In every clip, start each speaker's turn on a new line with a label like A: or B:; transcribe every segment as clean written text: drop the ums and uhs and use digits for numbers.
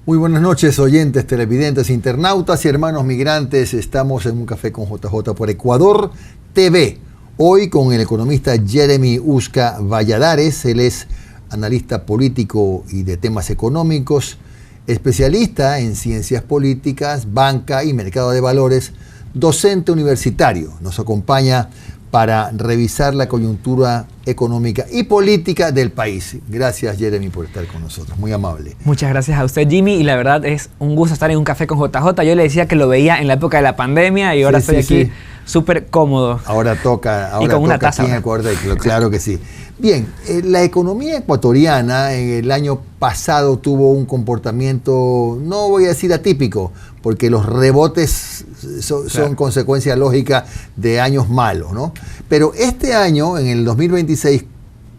A: Muy buenas noches, oyentes, televidentes, internautas y hermanos migrantes. Estamos en un café con JJ por Ecuador TV. Hoy con el economista Jeremy Usca Valladares. Él es analista político y de temas económicos, especialista en ciencias políticas, banca y mercado de valores, docente universitario. Nos acompaña para revisar la coyuntura económica y política del país. Gracias, Jeremy, por estar con nosotros. Muy amable.
B: Muchas gracias a usted, Jimmy, y la verdad es un gusto estar en un café con JJ. Yo le decía que lo veía en la época de la pandemia y ahora estoy aquí súper cómodo.
A: Ahora toca,
B: y con una taza
A: aquí en Ecuador, claro que sí. Bien, la economía ecuatoriana en el año pasado tuvo un comportamiento, no voy a decir atípico, porque los rebotes son consecuencia lógica de años malos, ¿no? Pero este año, en el 2026,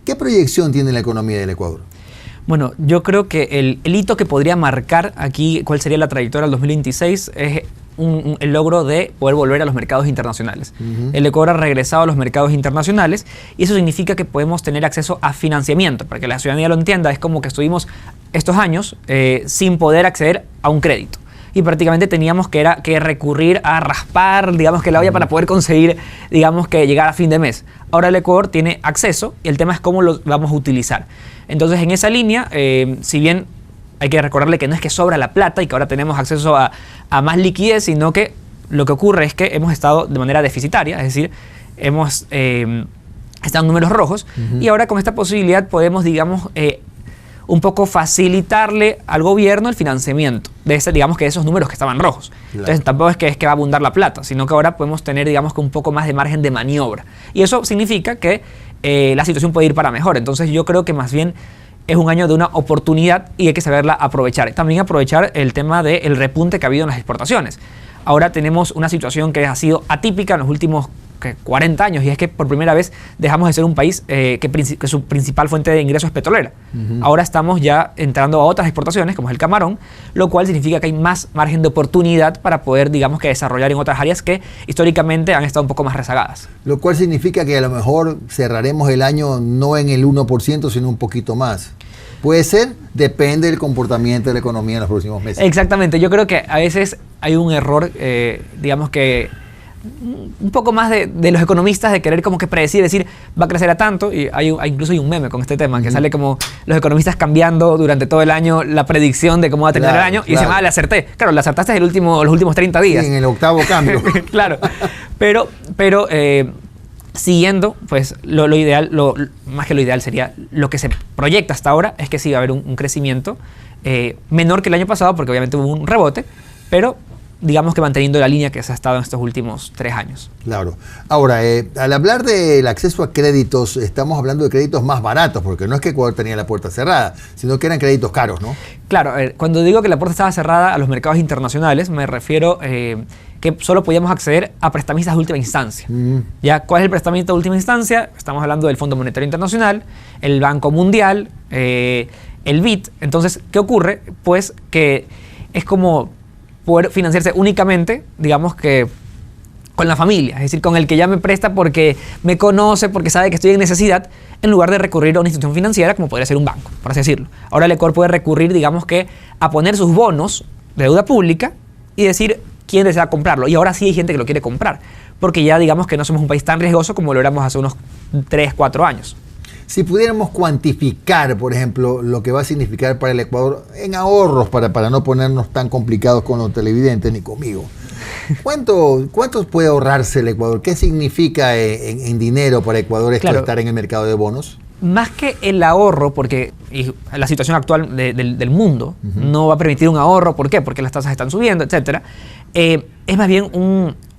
A: ¿qué proyección tiene la economía del Ecuador?
B: Bueno, yo creo que el hito que podría marcar aquí cuál sería la trayectoria del 2026 es el logro de poder volver a los mercados internacionales. El Ecuador ha regresado a los mercados internacionales y eso significa que podemos tener acceso a financiamiento. Para que la ciudadanía lo entienda, es como que estuvimos estos años sin poder acceder a un crédito. Y prácticamente teníamos que recurrir a raspar, digamos, que la olla para poder conseguir, digamos, que llegar a fin de mes. Ahora el Ecuador tiene acceso y el tema es cómo lo vamos a utilizar. Entonces, en esa línea, si bien hay que recordarle que no es que sobra la plata y que ahora tenemos acceso a más liquidez, sino que lo que ocurre es que hemos estado de manera deficitaria, es decir, hemos estado en números rojos y ahora con esta posibilidad podemos, digamos, un poco facilitarle al gobierno el financiamiento de digamos que esos números que estaban rojos. Claro. Entonces tampoco es que va a abundar la plata, sino que ahora podemos tener, digamos, que un poco más de margen de maniobra. Y eso significa que la situación puede ir para mejor. Entonces yo creo que más bien es un año de una oportunidad y hay que saberla aprovechar. También aprovechar el tema del repunte que ha habido en las exportaciones. Ahora tenemos una situación que ha sido atípica en los últimos 40 años y es que por primera vez dejamos de ser un país que su principal fuente de ingresos es petrolera. Ahora estamos ya entrando a otras exportaciones como es el camarón, lo cual significa que hay más margen de oportunidad para poder, digamos, que desarrollar en otras áreas que históricamente han estado un poco más rezagadas.
A: Lo cual significa que a lo mejor cerraremos el año no en el 1%, sino un poquito más. Puede ser, depende del comportamiento de la economía en los próximos meses.
B: Exactamente, yo creo que a veces hay un error, digamos que un poco más de los economistas de querer como que predecir, decir va a crecer a tanto, y incluso hay un meme con este tema que sale como los economistas cambiando durante todo el año la predicción de cómo va a terminar el año y dicen, le acerté. Claro, le acertaste los últimos 30 días.
A: Sí, en el octavo cambio.
B: Claro, pero siguiendo, pues lo ideal, más que lo ideal sería, lo que se proyecta hasta ahora es que sí va a haber un crecimiento menor que el año pasado, porque obviamente hubo un rebote, pero digamos que manteniendo la línea que se ha estado en estos últimos 3 años.
A: Claro. Ahora, al hablar del acceso a créditos, estamos hablando de créditos más baratos, porque no es que Ecuador tenía la puerta cerrada, sino que eran créditos caros, ¿no?
B: Claro, cuando digo que la puerta estaba cerrada a los mercados internacionales, me refiero que solo podíamos acceder a prestamistas de última instancia. ¿Ya? ¿Cuál es el prestamista de última instancia? Estamos hablando del Fondo Monetario Internacional, el Banco Mundial, el BID. Entonces, ¿qué ocurre? Pues que es como poder financiarse únicamente, digamos que con la familia, es decir, con el que ya me presta porque me conoce, porque sabe que estoy en necesidad, en lugar de recurrir a una institución financiera como podría ser un banco, por así decirlo. Ahora el Ecuador puede recurrir, digamos que, a poner sus bonos de deuda pública y decir quién desea comprarlo. Y ahora sí hay gente que lo quiere comprar, porque ya digamos que no somos un país tan riesgoso como lo éramos hace unos 3, 4 años.
A: Si pudiéramos cuantificar, por ejemplo, lo que va a significar para el Ecuador en ahorros, para no ponernos tan complicados con los televidentes ni conmigo, ¿cuánto puede ahorrarse el Ecuador? ¿Qué significa en dinero para Ecuador esto de estar en el mercado de bonos?
B: Más que el ahorro, porque la situación actual del mundo no va a permitir un ahorro. ¿Por qué? Porque las tasas están subiendo, etcétera. Es más bien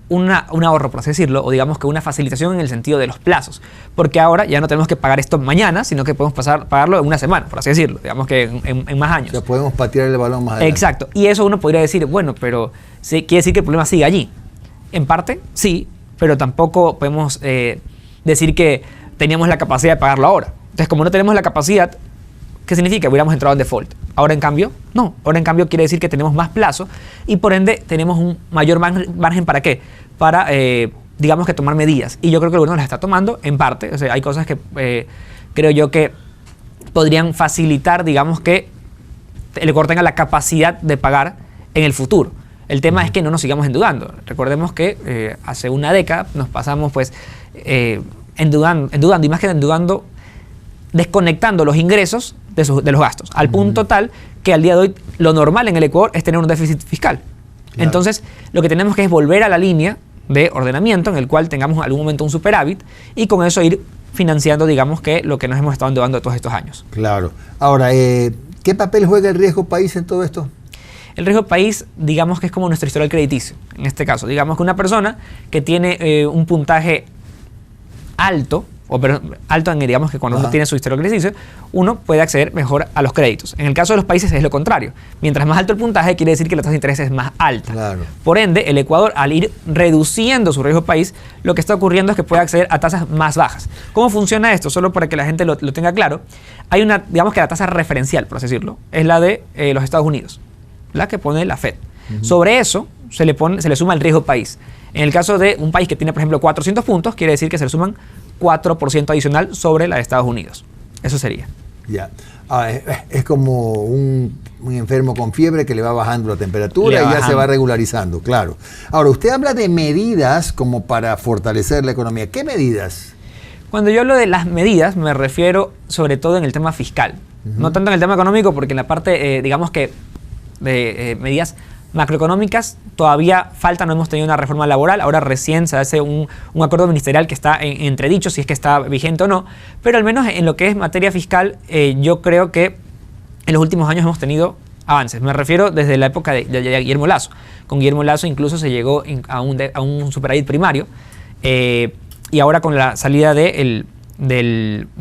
B: un ahorro, por así decirlo, o digamos que una facilitación en el sentido de los plazos, porque ahora ya no tenemos que pagar esto mañana, sino que podemos pagarlo en una semana, por así decirlo, digamos que en más años.
A: Ya podemos patear el balón más adelante.
B: Exacto, y eso uno podría decir, bueno, pero quiere decir que el problema sigue allí. En parte, sí, pero tampoco podemos decir que teníamos la capacidad de pagarlo ahora. Entonces, como no tenemos la capacidad, ¿qué significa? Hubiéramos entrado en default. Ahora, en cambio, no. Ahora, en cambio, quiere decir que tenemos más plazo y, por ende, tenemos un mayor margen ¿para qué? Para, digamos que tomar medidas. Y yo creo que el gobierno las está tomando, en parte. O sea, hay cosas que creo yo que podrían facilitar, digamos que, el Ecuador tenga la capacidad de pagar en el futuro. El tema es que no nos sigamos endeudando. Recordemos que hace una década nos pasamos pues endeudando y más que endeudando, desconectando los ingresos de los gastos, al punto tal que al día de hoy lo normal en el Ecuador es tener un déficit fiscal. Claro. Entonces, lo que tenemos que es volver a la línea de ordenamiento en el cual tengamos en algún momento un superávit y con eso ir financiando, digamos, que lo que nos hemos estado endeudando todos estos años. Claro.
A: Ahora, ¿qué papel juega el riesgo país en todo esto?
B: El riesgo país, digamos que es como nuestro historial crediticio. En este caso, digamos que una persona que tiene un puntaje alto, alto en, digamos que cuando uno tiene su historial crediticio, uno puede acceder mejor a los créditos. En el caso de los países es lo contrario. Mientras más alto el puntaje, quiere decir que la tasa de interés es más alta. Claro. Por ende, el Ecuador, al ir reduciendo su riesgo país, lo que está ocurriendo es que puede acceder a tasas más bajas. ¿Cómo funciona esto? Solo para que la gente lo tenga claro. Hay una, digamos que la tasa referencial, por así decirlo, es la de los Estados Unidos, la que pone la Fed. Sobre eso se le suma el riesgo país. En el caso de un país que tiene, por ejemplo, 400 puntos, quiere decir que se le suman 4% adicional sobre la de Estados Unidos. Eso sería.
A: Ya. Es como un enfermo con fiebre que le va bajando la temperatura y ya se va regularizando, claro. Ahora, usted habla de medidas como para fortalecer la economía. ¿Qué medidas?
B: Cuando yo hablo de las medidas, me refiero sobre todo en el tema fiscal. No tanto en el tema económico, porque en la parte, digamos que de medidas macroeconómicas todavía falta, no hemos tenido una reforma laboral, ahora recién se hace un acuerdo ministerial que está entredicho si es que está vigente o no, pero al menos en lo que es materia fiscal yo creo que en los últimos años hemos tenido avances. Me refiero desde la época de Guillermo Lasso. Con Guillermo Lasso incluso se llegó a un superávit primario y ahora con la salida del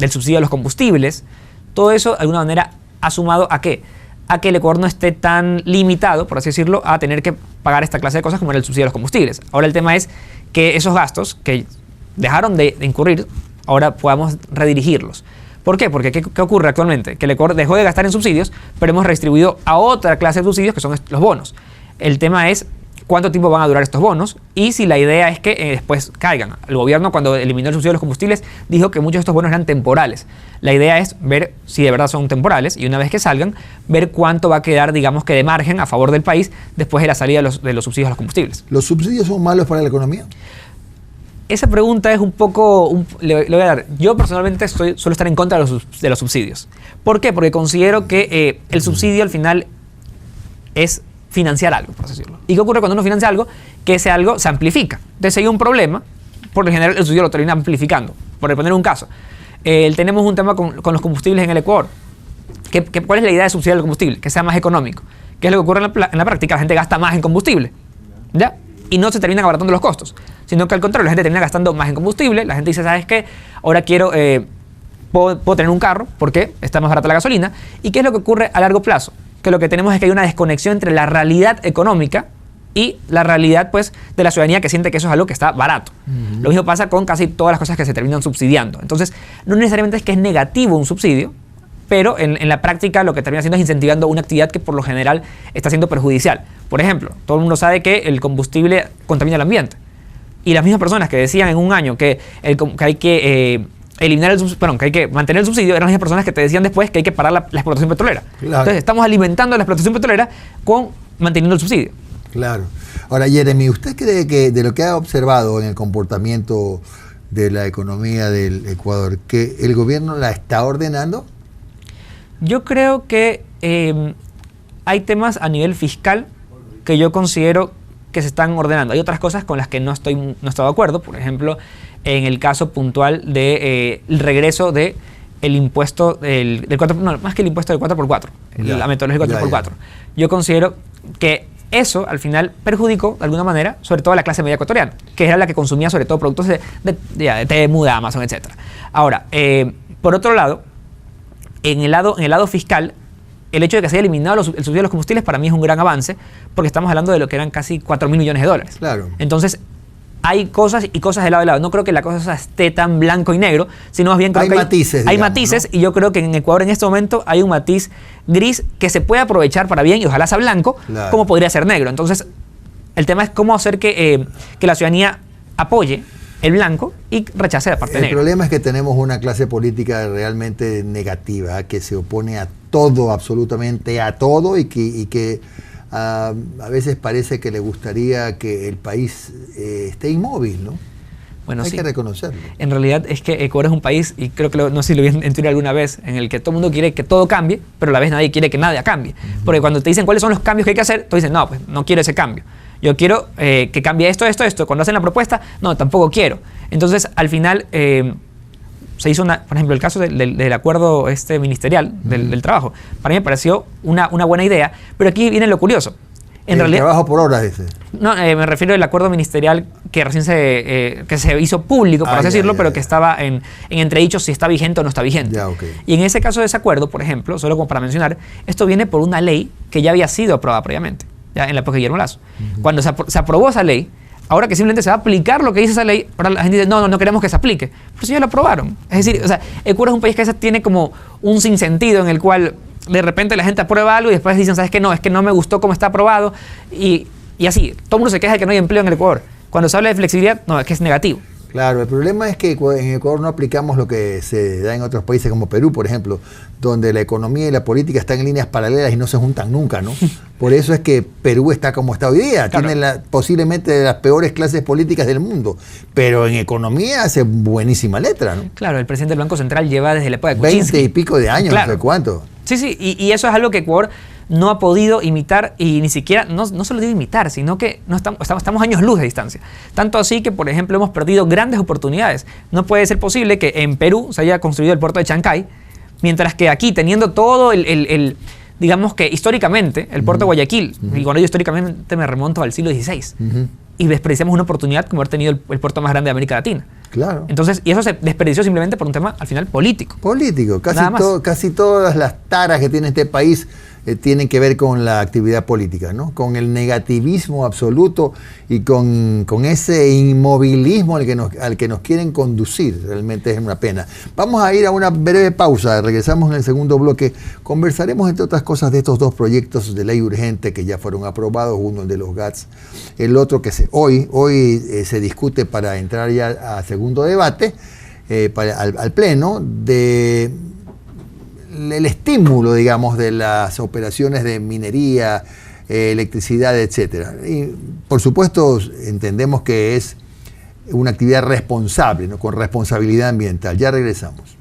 B: subsidio a los combustibles, todo eso de alguna manera ha sumado ¿a qué? A que el Ecuador no esté tan limitado, por así decirlo, a tener que pagar esta clase de cosas como era el subsidio a los combustibles. Ahora el tema es que esos gastos que dejaron de incurrir, ahora podamos redirigirlos. ¿Por qué? Porque ¿qué ocurre actualmente? Que el Ecuador dejó de gastar en subsidios, pero hemos redistribuido a otra clase de subsidios que son los bonos. El tema es cuánto tiempo van a durar estos bonos y si la idea es que después caigan. El gobierno, cuando eliminó el subsidio de los combustibles, dijo que muchos de estos bonos eran temporales. La idea es ver si de verdad son temporales y una vez que salgan, ver cuánto va a quedar, digamos que de margen a favor del país después de la salida de los subsidios a los combustibles.
A: ¿Los subsidios son malos para la economía?
B: Esa pregunta es un poco, le voy a dar. Yo personalmente suelo estar en contra de los subsidios. ¿Por qué? Porque considero que el subsidio al final es financiar algo, por así decirlo. ¿Y qué ocurre cuando uno financia algo? Que ese algo se amplifica. Entonces, si hay un problema, por lo general el subsidio lo termina amplificando. Por poner un caso, tenemos un tema con los combustibles en el Ecuador. ¿Cuál es la idea de subsidiar el combustible? Que sea más económico. ¿Qué es lo que ocurre en la práctica? La gente gasta más en combustible, ¿ya? Y no se terminan abaratando los costos, sino que al contrario, la gente termina gastando más en combustible. La gente dice, ¿sabes qué? Ahora puedo tener un carro porque está más barata la gasolina. ¿Y qué es lo que ocurre a largo plazo? Que lo que tenemos es que hay una desconexión entre la realidad económica y la realidad pues de la ciudadanía que siente que eso es algo que está barato. Lo mismo pasa con casi todas las cosas que se terminan subsidiando. Entonces, no necesariamente es que es negativo un subsidio, pero en la práctica lo que termina haciendo es incentivando una actividad que por lo general está siendo perjudicial. Por ejemplo, todo el mundo sabe que el combustible contamina el ambiente. Y las mismas personas que decían en un año que hay que eliminar que hay que mantener el subsidio, eran las mismas personas que te decían después que hay que parar la explotación petrolera. Claro. Entonces, estamos alimentando la explotación petrolera manteniendo el subsidio.
A: Claro. Ahora, Jeremy, ¿usted cree que de lo que ha observado en el comportamiento de la economía del Ecuador, que el gobierno la está ordenando?
B: Yo creo que hay temas a nivel fiscal que yo considero que se están ordenando. Hay otras cosas con las que no estoy de acuerdo. Por ejemplo, en el caso puntual del regreso del impuesto del 4, no, más que el impuesto del 4x4, la metodología del 4x4. Yo considero que eso al final perjudicó de alguna manera, sobre todo a la clase media ecuatoriana, que era la que consumía sobre todo productos de Temu, de Amazon, etc. Ahora, por otro lado, en el lado fiscal, el hecho de que se haya eliminado el subsidio de los combustibles para mí es un gran avance, porque estamos hablando de lo que eran casi 4.000 millones de dólares.
A: Claro.
B: Entonces, hay cosas y cosas de lado y lado. No creo que la cosa esté tan blanco y negro, sino más bien creo que hay matices, ¿no? Y yo creo que en Ecuador en este momento hay un matiz gris que se puede aprovechar para bien y ojalá sea blanco, claro, como podría ser negro. Entonces, el tema es cómo hacer que la ciudadanía apoye el blanco y rechace la parte negra.
A: El problema es que tenemos una clase política realmente negativa, que se opone a todo, absolutamente a todo, y que a veces parece que le gustaría que el país esté inmóvil, ¿no?
B: Bueno,
A: Hay
B: sí.
A: que reconocerlo.
B: En realidad es que Ecuador es un país, y creo que no sé si lo vi en Twitter alguna vez, en el que todo el mundo quiere que todo cambie, pero a la vez nadie quiere que nada cambie. Porque cuando te dicen cuáles son los cambios que hay que hacer, tú dices, no, pues no quiero ese cambio. Yo quiero que cambie esto. Cuando hacen la propuesta, no, tampoco quiero. Entonces, al final, se hizo por ejemplo, el caso del acuerdo ministerial del trabajo. Para mí me pareció una buena idea, pero aquí viene lo curioso. En realidad,
A: trabajo por horas ese.
B: No, me refiero al acuerdo ministerial que recién se hizo público, por así decirlo, pero que estaba en entredicho si está vigente o no está vigente.
A: Ya, okay.
B: Y en ese caso de ese acuerdo, por ejemplo, solo como para mencionar, esto viene por una ley que ya había sido aprobada previamente, ya en la época de Guillermo Lasso. Cuando se aprobó esa ley, ahora que simplemente se va a aplicar lo que dice esa ley, ahora la gente dice, no queremos que se aplique. Pero si ya lo aprobaron. Es decir, o sea, Ecuador es un país que tiene como un sinsentido en el cual de repente la gente aprueba algo y después dicen, ¿sabes qué? No, es que no me gustó cómo está aprobado. Y así, todo el mundo se queja de que no hay empleo en el Ecuador. Cuando se habla de flexibilidad, no, es que es negativo.
A: Claro, el problema es que en Ecuador no aplicamos lo que se da en otros países como Perú, por ejemplo, donde la economía y la política están en líneas paralelas y no se juntan nunca, ¿no? Por eso es que Perú está como está hoy día,
B: Claro.
A: tiene posiblemente de las peores clases políticas del mundo, pero en economía hace buenísima letra, ¿no?
B: Claro, el presidente del Banco Central lleva desde la época de
A: 20
B: Kuczynski.
A: y pico de años,
B: Claro.
A: no sé cuánto.
B: Sí, y eso es algo que Ecuador no ha podido imitar, y ni siquiera, no solo digo imitar, sino que no estamos años luz de distancia. Tanto así que, por ejemplo, hemos perdido grandes oportunidades. No puede ser posible que en Perú se haya construido el puerto de Chancay, mientras que aquí, teniendo todo digamos que históricamente, el puerto de Guayaquil, y cuando yo históricamente me remonto al siglo XVI, y desperdiciamos una oportunidad como haber tenido el puerto más grande de América Latina.
A: Claro.
B: Entonces, y eso se desperdició simplemente por un tema, al final, político.
A: Político,
B: Nada más.
A: casi todas las taras que tiene este país tienen que ver con la actividad política, ¿no? Con el negativismo absoluto y con ese inmovilismo al que nos quieren conducir. Realmente es una pena. Vamos a ir a una breve pausa, regresamos en el segundo bloque. Conversaremos, entre otras cosas, de estos dos proyectos de ley urgente que ya fueron aprobados, uno el de los GATS, el otro que hoy se discute para entrar ya a segundo debate, al Pleno, el estímulo, digamos, de las operaciones de minería, electricidad, etcétera. Y, por supuesto, entendemos que es una actividad responsable, ¿no? Con responsabilidad ambiental. Ya regresamos.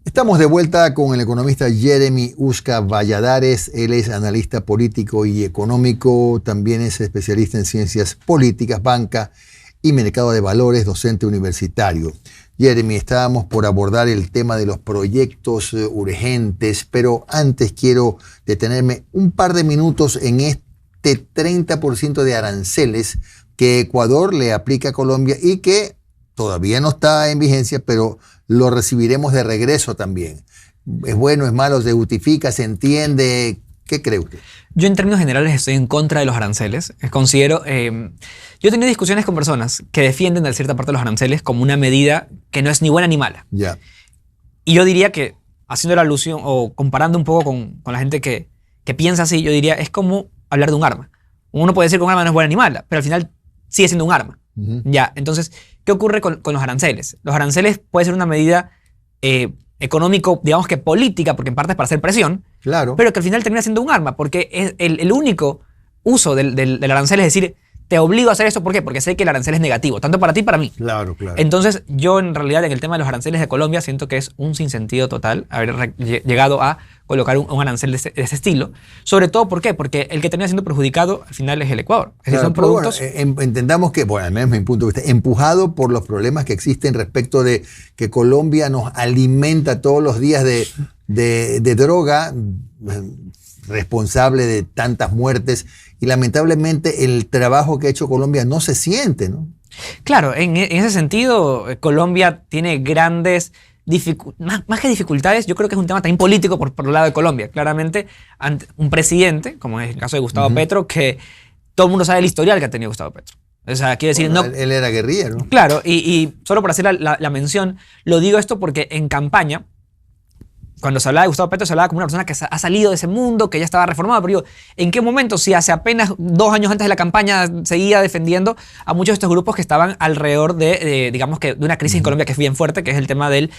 A: Estamos de vuelta con el economista Jeremy Usca Valladares. Él es analista político y económico, también es especialista en ciencias políticas, banca y mercado de valores, docente universitario. Jeremy, estábamos por abordar el tema de los proyectos urgentes, pero antes quiero detenerme un par de minutos en este 30% de aranceles que Ecuador le aplica a Colombia y que todavía no está en vigencia, pero lo recibiremos de regreso también. ¿Es bueno, es malo, se justifica, se entiende? ¿Qué cree usted?
B: Yo en términos generales estoy en contra de los aranceles. Considero, yo he tenido discusiones con personas que defienden de cierta parte de los aranceles como una medida que no es ni buena ni mala.
A: Ya.
B: Y yo diría que, haciendo la alusión o comparando un poco con la gente que piensa así, yo diría, es como hablar de un arma. Uno puede decir que un arma no es buena ni mala, pero al final sigue siendo un arma. Ya, entonces, ¿qué ocurre con los aranceles? Los aranceles puede ser una medida económico, digamos que política, porque en parte es para hacer presión,
A: Claro.
B: pero que al final termina siendo un arma, porque es el único uso del arancel es decir, te obligo a hacer esto. ¿Por qué? Porque sé que el arancel es negativo, tanto para ti como para mí.
A: Claro, claro.
B: Entonces, yo en realidad en el tema de los aranceles de Colombia siento que es un sinsentido total haber llegado a colocar un arancel de ese estilo. Sobre todo, ¿por qué? Porque el que termina siendo perjudicado al final es el Ecuador. Es decir,
A: Claro,
B: son productos...
A: bueno, entendamos que, bueno, al menos mi punto de vista, empujado por los problemas que existen respecto de que Colombia nos alimenta todos los días de droga, responsable de tantas muertes, y lamentablemente el trabajo que ha hecho Colombia no se siente, ¿no?
B: Claro, en ese sentido, Colombia tiene grandes más que dificultades, yo creo que es un tema también político por el lado de Colombia. Claramente, ante un presidente, como es el caso de Gustavo Petro, que todo el mundo sabe el historial que ha tenido Gustavo Petro. O sea, quiere decir,
A: bueno, él era guerrillero.
B: Claro, y solo por hacer la mención, lo digo esto porque en campaña, cuando se hablaba de Gustavo Petro, se hablaba como una persona que ha salido de ese mundo, que ya estaba reformado. Pero digo, ¿en qué momento, si hace apenas 2 años antes de la campaña seguía defendiendo a muchos de estos grupos que estaban alrededor digamos que de una crisis en Colombia que es bien fuerte, que es el tema del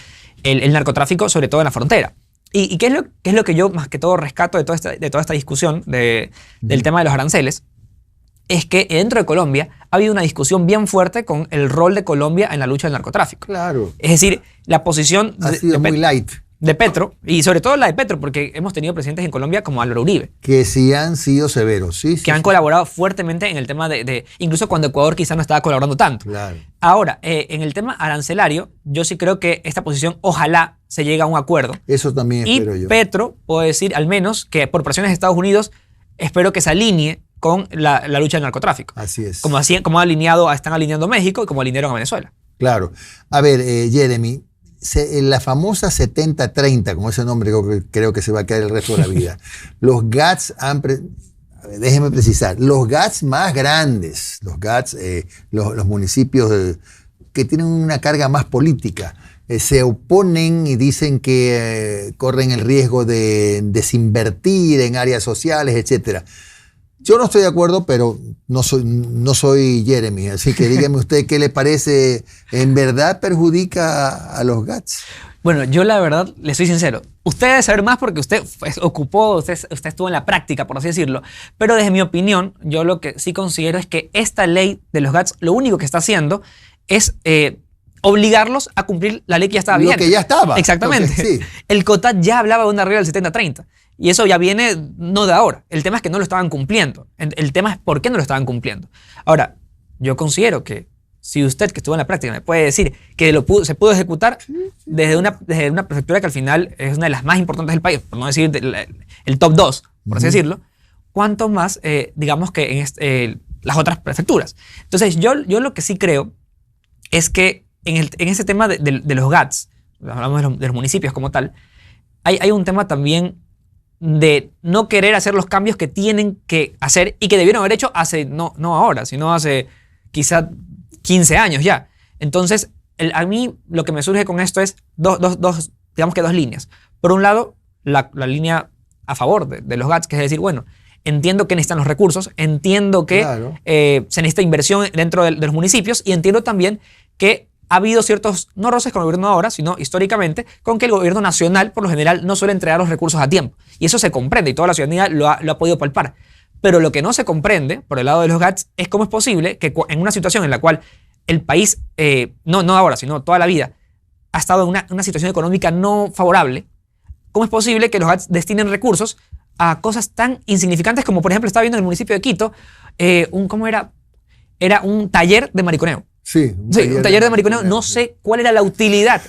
B: el narcotráfico, sobre todo en la frontera? ¿Y qué es lo que yo más que todo rescato de toda esta discusión del tema de los aranceles? Es que dentro de Colombia ha habido una discusión bien fuerte con el rol de Colombia en la lucha del narcotráfico.
A: Claro.
B: Es decir, la posición
A: ha sido muy light
B: de Petro, y sobre todo la de Petro, porque hemos tenido presidentes en Colombia como Álvaro Uribe.
A: Que sí han sido severos, sí.
B: Que han colaborado fuertemente en el tema incluso cuando Ecuador quizá no estaba colaborando tanto.
A: Claro.
B: Ahora, en el tema arancelario, yo sí creo que esta posición, ojalá se llegue a un acuerdo.
A: Eso también espero yo.
B: Y Petro, puedo decir al menos que por presiones de Estados Unidos, espero que se alinee con la lucha del narcotráfico.
A: Así es.
B: Como están alineando México y como alinearon a Venezuela.
A: Claro. A ver, Jeremy, la famosa 70-30, con ese nombre creo que se va a quedar el resto de la vida. Los GATS déjeme precisar, los GATS más grandes, los municipios que tienen una carga más política, se oponen y dicen que corren el riesgo de desinvertir en áreas sociales, etcétera. Yo no estoy de acuerdo, pero no soy Jeremy, así que dígame usted qué le parece. ¿En verdad perjudica a los GATS?
B: Bueno, yo la verdad, le soy sincero. Usted debe saber más porque usted usted estuvo en la práctica, por así decirlo. Pero desde mi opinión, yo lo que sí considero es que esta ley de los GATS lo único que está haciendo es obligarlos a cumplir la ley que ya estaba vigente.
A: Lo que ya estaba.
B: Exactamente.
A: Sí.
B: El COTAD ya hablaba de una regla del 70-30. Y eso ya viene no de ahora. El tema es que no lo estaban cumpliendo. El tema es por qué no lo estaban cumpliendo. Ahora, yo considero que si usted, que estuvo en la práctica, me puede decir que se pudo ejecutar desde una prefectura que al final es una de las más importantes del país, por no decir el top 2, por así decirlo, ¿cuánto más, digamos, que en las otras prefecturas? Entonces, yo lo que sí creo es que en ese tema de los GATS, hablamos de los municipios como tal, hay un tema también de no querer hacer los cambios que tienen que hacer y que debieron haber hecho no ahora, sino hace quizá 15 años ya. Entonces, a mí lo que me surge con esto es digamos que dos líneas. Por un lado, la línea a favor de los GATS, que es decir, bueno, entiendo que necesitan los recursos, entiendo que
A: claro,
B: se necesita inversión dentro de los municipios y entiendo también que ha habido ciertos, no roces con el gobierno ahora, sino históricamente, con que el gobierno nacional, por lo general, no suele entregar los recursos a tiempo. Y eso se comprende y toda la ciudadanía lo ha podido palpar. Pero lo que no se comprende, por el lado de los GATS, es cómo es posible que en una situación en la cual el país, no ahora, sino toda la vida, ha estado en una situación económica no favorable, ¿cómo es posible que los GATS destinen recursos a cosas tan insignificantes como, por ejemplo, estaba viendo en el municipio de Quito, ¿cómo era? Era un taller de mariconeo.
A: Sí,
B: un taller de mariconeo. No sé cuál era la utilidad.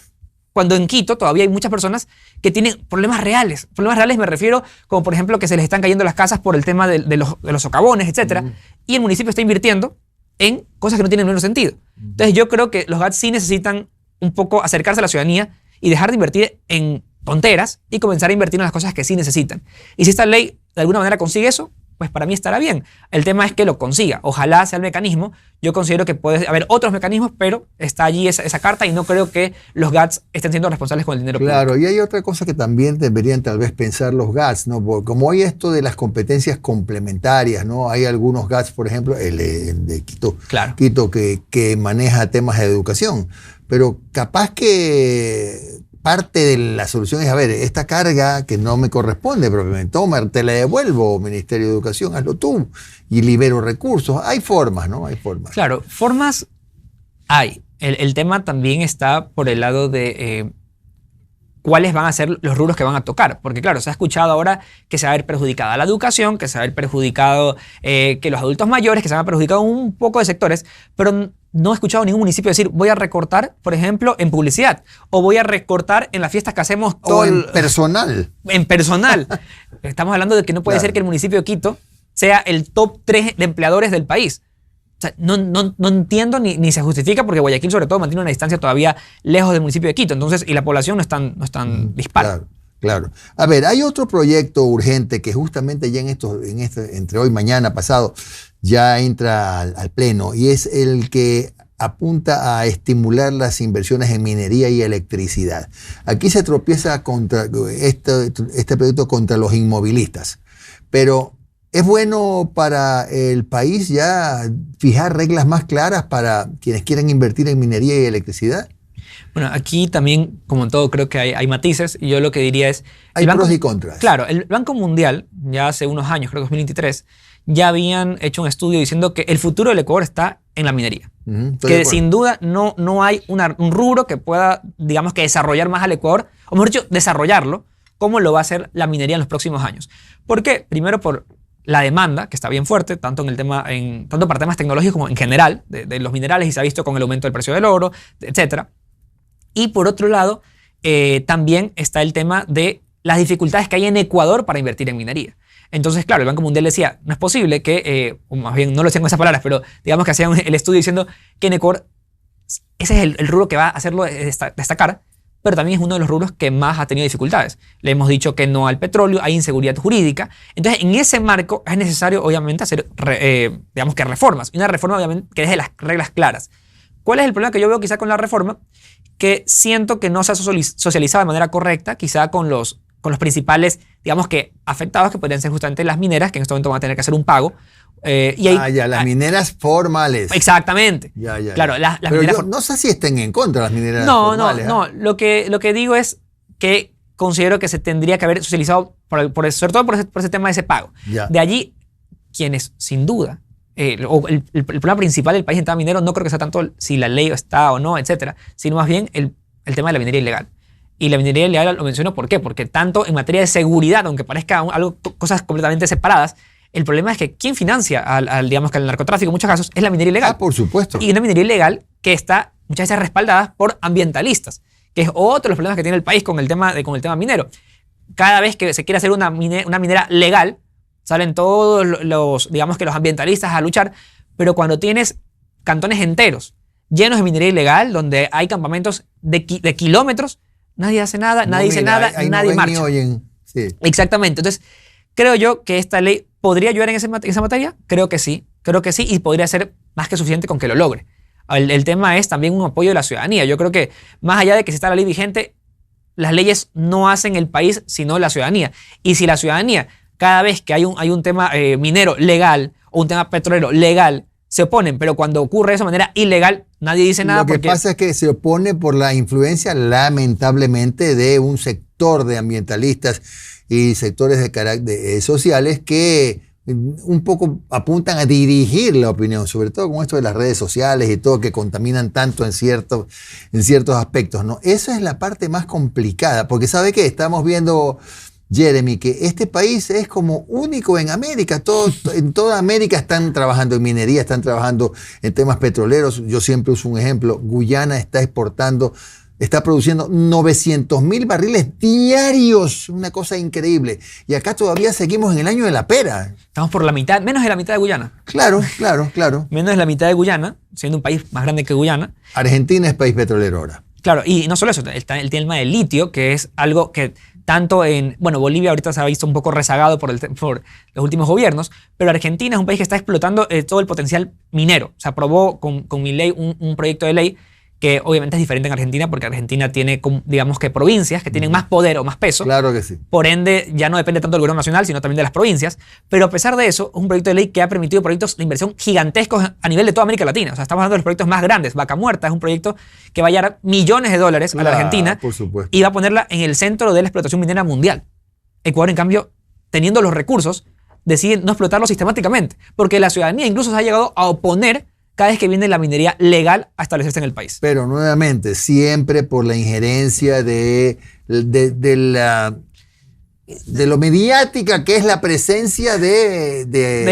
B: Cuando en Quito todavía hay muchas personas que tienen problemas reales. Problemas reales me refiero como, por ejemplo, que se les están cayendo las casas por el tema de los socavones, etc. Y el municipio está invirtiendo en cosas que no tienen ningún sentido. Entonces yo creo que los GATS sí necesitan un poco acercarse a la ciudadanía y dejar de invertir en tonteras y comenzar a invertir en las cosas que sí necesitan. Y si esta ley de alguna manera consigue eso, pues para mí estará bien. El tema es que lo consiga. Ojalá sea el mecanismo. Yo considero que puede haber otros mecanismos, pero está allí esa carta y no creo que los GATS estén siendo responsables con el dinero público.
A: Claro, y hay otra cosa que también deberían tal vez pensar los GATS, ¿no? Porque como hay esto de las competencias complementarias, ¿no? Hay algunos GATS, por ejemplo, el de Quito,
B: claro,
A: Quito que maneja temas de educación, pero capaz que parte de la solución es, a ver, esta carga que no me corresponde propiamente, toma, te la devuelvo, Ministerio de Educación, hazlo tú, y libero recursos. Hay formas, ¿no? Hay formas.
B: Claro, formas hay. El tema también está por el lado de cuáles van a ser los rubros que van a tocar. Porque claro, se ha escuchado ahora que se va a ver perjudicada la educación, que se va a ver perjudicado que los adultos mayores, que se van a ver perjudicado un poco de sectores, pero no he escuchado ningún municipio decir voy a recortar, por ejemplo, en publicidad, o voy a recortar en las fiestas que hacemos todo
A: o en personal.
B: En personal. Estamos hablando de que no puede ser que el municipio de Quito sea el top 3 de empleadores del país. O sea, no entiendo ni se justifica, porque Guayaquil sobre todo mantiene una distancia todavía lejos del municipio de Quito, entonces, y la población no es tan dispar.
A: Claro, claro. A ver, hay otro proyecto urgente que justamente ya entre hoy, mañana, pasado, ya entra al pleno, y es el que apunta a estimular las inversiones en minería y electricidad. Aquí se tropieza contra este proyecto contra los inmovilistas, pero ¿es bueno para el país ya fijar reglas más claras para quienes quieran invertir en minería y electricidad?
B: Bueno, aquí también, como en todo, creo que hay matices, y yo lo que diría es...
A: Hay pros y contras.
B: Claro, el Banco Mundial, ya hace unos años, creo que 2023, ya habían hecho un estudio diciendo que el futuro del Ecuador está en la minería. Que sin duda no hay un rubro que pueda, digamos, que desarrollar más al Ecuador, o mejor dicho, desarrollarlo, como lo va a hacer la minería en los próximos años. ¿Por qué? Primero por la demanda, que está bien fuerte, tanto para temas tecnológicos como en general, de los minerales, y se ha visto con el aumento del precio del oro, etc. Y por otro lado, también está el tema de las dificultades que hay en Ecuador para invertir en minería. Entonces, claro, el Banco Mundial decía, no es posible que, o más bien no lo decían con esas palabras, pero digamos que hacían el estudio diciendo que en Ecuador ese es el rubro que va a hacerlo destacar, pero también es uno de los rubros que más ha tenido dificultades. Le hemos dicho que no al petróleo, hay inseguridad jurídica. Entonces, en ese marco es necesario, obviamente, hacer, digamos que reformas. Y una reforma, obviamente, que deje las reglas claras. ¿Cuál es el problema que yo veo quizá con la reforma? Que siento que no se ha socializado de manera correcta, quizá con los principales, digamos que afectados, que podrían ser justamente las mineras, que en este momento van a tener que hacer un pago.
A: Las mineras formales.
B: Exactamente.
A: Ya.
B: Claro, las
A: pero
B: mineras
A: yo no sé si estén en contra de las mineras formales.
B: No. Lo que digo es que considero que se tendría que haber socializado, sobre todo por ese tema de ese pago.
A: Ya.
B: De allí, quienes sin duda, el problema principal del país en tema minero no creo que sea tanto si la ley está o no, etcétera, sino más bien el tema de la minería ilegal. Y la minería ilegal lo menciono ¿por qué? Porque tanto en materia de seguridad, aunque parezca cosas completamente separadas, el problema es que quien financia digamos que al narcotráfico en muchos casos es la minería ilegal.
A: Por supuesto.
B: Y una minería ilegal que está muchas veces respaldada por ambientalistas, que es otro de los problemas que tiene el país con el tema minero. Cada vez que se quiere hacer una minera legal, salen todos digamos que los ambientalistas a luchar, pero cuando tienes cantones enteros llenos de minería ilegal, donde hay campamentos de kilómetros, nadie hace nada, nadie dice nada, nadie marcha.
A: Sí.
B: Exactamente. Entonces, creo yo que esta ley podría ayudar en esa materia. Creo que sí, y podría ser más que suficiente con que lo logre. El tema es también un apoyo de la ciudadanía. Yo creo que más allá de que si está la ley vigente, las leyes no hacen el país, sino la ciudadanía. Y si la ciudadanía, cada vez que hay un tema minero legal o un tema petrolero legal, se oponen, pero cuando ocurre de esa manera ilegal, nadie dice nada.
A: Lo que pasa es que se opone por la influencia, lamentablemente, de un sector de ambientalistas y sectores sociales que un poco apuntan a dirigir la opinión, sobre todo con esto de las redes sociales y todo, que contaminan tanto en ciertos aspectos, ¿no? Esa es la parte más complicada, porque ¿sabe qué? Estamos viendo, Jeremy, que este país es como único en América. En toda América están trabajando en minería, están trabajando en temas petroleros. Yo siempre uso un ejemplo. Guyana está produciendo 900,000 barriles diarios. Una cosa increíble. Y acá todavía seguimos en el año de la pera.
B: Estamos por la mitad, menos de la mitad de Guyana.
A: Claro.
B: Menos de la mitad de Guyana, siendo un país más grande que Guyana.
A: Argentina es país petrolero ahora.
B: Claro, y no solo eso, está el tema del litio, que es algo que tanto Bolivia ahorita se ha visto un poco rezagado por los últimos gobiernos, pero Argentina es un país que está explotando todo el potencial minero. Se aprobó con Milei un proyecto de ley que obviamente es diferente en Argentina porque Argentina tiene, digamos que provincias que tienen más poder o más peso.
A: Claro que sí.
B: Por ende, ya no depende tanto del gobierno nacional, sino también de las provincias. Pero a pesar de eso, es un proyecto de ley que ha permitido proyectos de inversión gigantescos a nivel de toda América Latina. O sea, estamos hablando de los proyectos más grandes. Vaca Muerta es un proyecto que va a llevar millones de dólares a la Argentina,
A: por supuesto,
B: y va a ponerla en el centro de la explotación minera mundial. Ecuador, en cambio, teniendo los recursos, decide no explotarlos sistemáticamente, porque la ciudadanía incluso se ha llegado a oponer cada vez que viene la minería legal a establecerse en el país.
A: Pero nuevamente, siempre por la injerencia de lo mediática que es la presencia de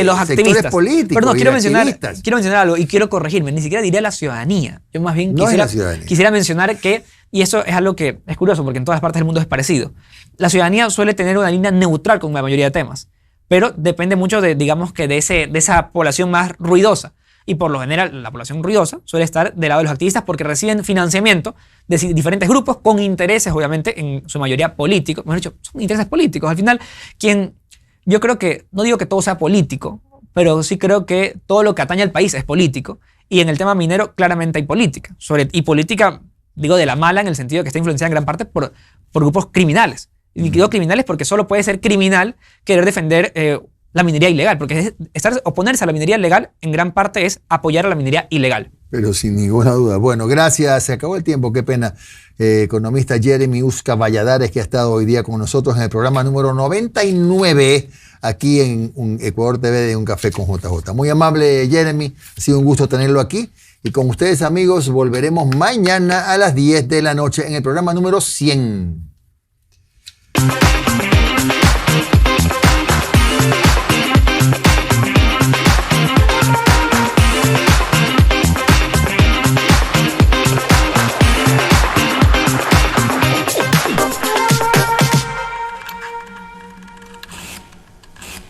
B: los
A: sectores
B: activistas
A: políticos.
B: Pero no,
A: y
B: quiero
A: activistas.
B: mencionar algo y quiero corregirme. Ni siquiera diría la ciudadanía. Yo más bien
A: No es la ciudadanía.
B: quisiera mencionar que, y eso es algo que es curioso porque en todas partes del mundo es parecido, la ciudadanía suele tener una línea neutral con la mayoría de temas, pero depende mucho de, digamos que de esa población más ruidosa. Y por lo general, la población ruidosa suele estar del lado de los activistas porque reciben financiamiento de diferentes grupos con intereses, obviamente, en su mayoría políticos. Mejor dicho, son intereses políticos. Al final, yo creo que, no digo que todo sea político, pero sí creo que todo lo que atañe al país es político. Y en el tema minero, claramente hay política. Y política, digo, de la mala, en el sentido de que está influenciada en gran parte por grupos criminales. Y digo criminales porque solo puede ser criminal querer defender la minería ilegal, porque oponerse a la minería legal en gran parte es apoyar a la minería ilegal.
A: Pero sin ninguna duda. Bueno, gracias. Se acabó el tiempo, qué pena. Economista Jeremy Usca Valladares, que ha estado hoy día con nosotros en el programa número 99, aquí en Ecuador TV de Un Café con JJ. Muy amable, Jeremy. Ha sido un gusto tenerlo aquí. Y con ustedes, amigos, volveremos mañana a las 10 de la noche en el programa número 100.